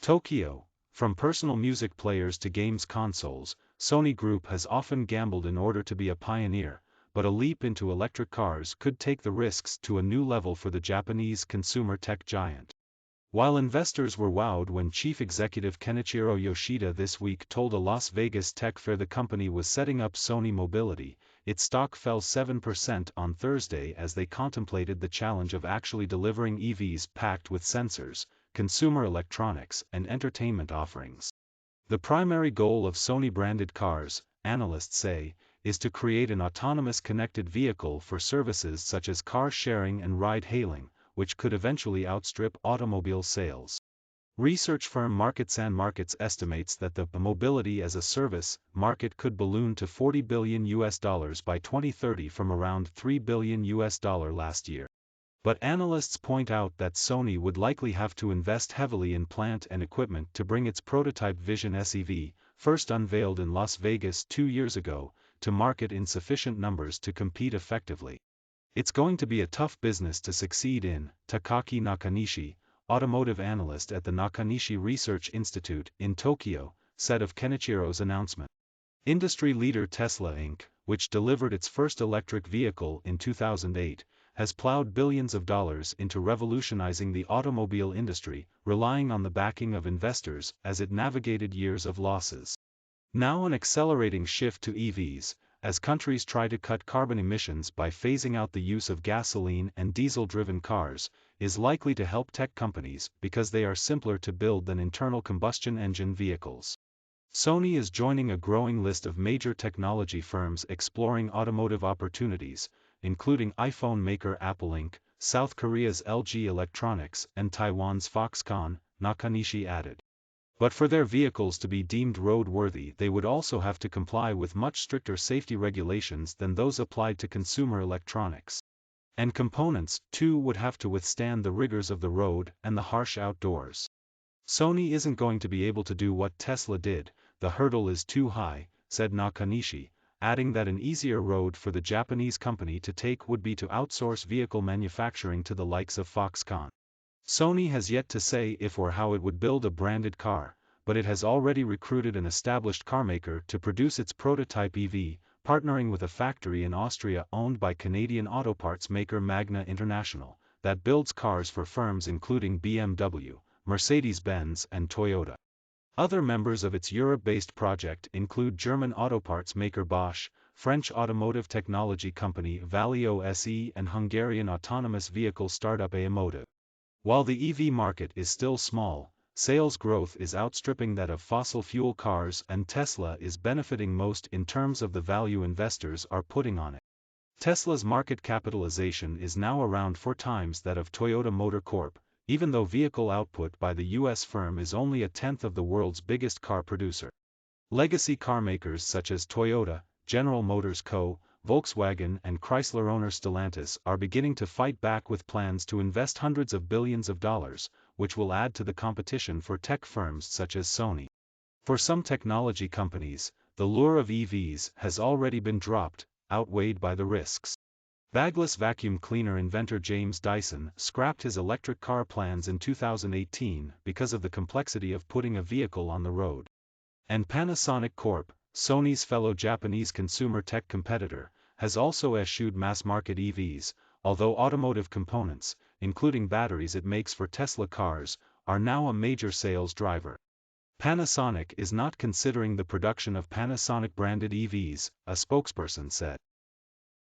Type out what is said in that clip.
Tokyo. From personal music players to games consoles, Sony Group has often gambled in order to be a pioneer, but a leap into electric cars could take the risks to a new level for the Japanese consumer tech giant. While investors were wowed when Chief Executive Kenichiro Yoshida this week told a Las Vegas tech fair the company was setting up Sony Mobility, its stock fell 7% on Thursday as they contemplated the challenge of actually delivering EVs packed with sensors, consumer electronics, and entertainment offerings. The primary goal of Sony-branded cars, analysts say, is to create an autonomous connected vehicle for services such as car sharing and ride-hailing, which could eventually outstrip automobile sales. Research firm Markets estimates that the mobility-as-a-service market could balloon to $40 billion by 2030 from around $3 billion last year. But analysts point out that Sony would likely have to invest heavily in plant and equipment to bring its prototype Vision SEV, first unveiled in Las Vegas 2 years ago, to market in sufficient numbers to compete effectively. It's going to be a tough business to succeed in, Takaaki Nakanishi, automotive analyst at the Nakanishi Research Institute in Tokyo, said of Kenichiro's announcement. Industry leader Tesla Inc., which delivered its first electric vehicle in 2008, has plowed billions of dollars into revolutionizing the automobile industry, relying on the backing of investors as it navigated years of losses. Now an accelerating shift to EVs, as countries try to cut carbon emissions by phasing out the use of gasoline and diesel-driven cars, is likely to help tech companies because they are simpler to build than internal combustion engine vehicles. Sony is joining a growing list of major technology firms exploring automotive opportunities, including iPhone maker Apple Inc., South Korea's LG Electronics, and Taiwan's Foxconn, Nakanishi added. But for their vehicles to be deemed roadworthy, they would also have to comply with much stricter safety regulations than those applied to consumer electronics. And components, too, would have to withstand the rigors of the road and the harsh outdoors. Sony isn't going to be able to do what Tesla did, the hurdle is too high, said Nakanishi, adding that an easier road for the Japanese company to take would be to outsource vehicle manufacturing to the likes of Foxconn. Sony has yet to say if or how it would build a branded car, but it has already recruited an established carmaker to produce its prototype EV, partnering with a factory in Austria owned by Canadian auto parts maker Magna International, that builds cars for firms including BMW, Mercedes-Benz and Toyota. Other members of its Europe-based project include German auto parts maker Bosch, French automotive technology company Valeo SE and Hungarian autonomous vehicle startup Aemotive. While the EV market is still small, sales growth is outstripping that of fossil fuel cars and Tesla is benefiting most in terms of the value investors are putting on it. Tesla's market capitalization is now around 4 times that of Toyota Motor Corp., even though vehicle output by the U.S. firm is only a tenth of the world's biggest car producer. Legacy car makers such as Toyota, General Motors Co., Volkswagen and Chrysler owner Stellantis are beginning to fight back with plans to invest hundreds of billions of dollars, which will add to the competition for tech firms such as Sony. For some technology companies, the lure of EVs has already been dropped, outweighed by the risks. Bagless vacuum cleaner inventor James Dyson scrapped his electric car plans in 2018 because of the complexity of putting a vehicle on the road. And Panasonic Corp., Sony's fellow Japanese consumer tech competitor, has also eschewed mass-market EVs, although automotive components, including batteries it makes for Tesla cars, are now a major sales driver. Panasonic is not considering the production of Panasonic-branded EVs, a spokesperson said.